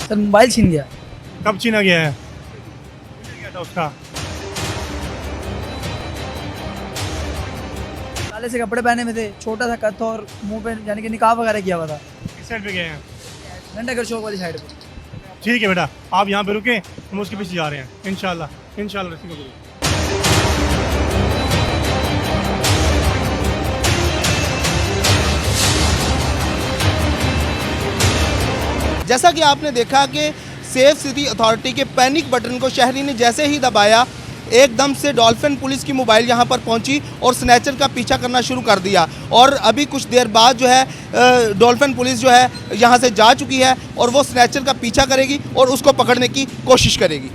Sir mobile छीन गया। कब छीना गया है? क्या था उसका? काले से कपड़े पहने में थे, छोटा सा कद था और मुंह पे यानी कि निकाब वगैरह किया हुआ था। किस साइड पे गए हैं? घंटाघर चौक वाली साइड पे। ठीक है बेटा, आप यहाँ पे रुके, हम उसके पीछे जा रहे हैं। इंशाल्लाह इंशाल्लाह रस्सी पकड़ो। जैसा कि आपने देखा कि सेफ सिटी अथॉरिटी के पैनिक बटन को शहरी ने जैसे ही दबाया, एकदम से डॉल्फिन पुलिस की मोबाइल यहां पर पहुंची और स्नैचर का पीछा करना शुरू कर दिया। और अभी कुछ देर बाद जो है डॉल्फिन पुलिस जो है यहां से जा चुकी है और वो स्नैचर का पीछा करेगी और उसको पकड़ने की कोशिश करेगी।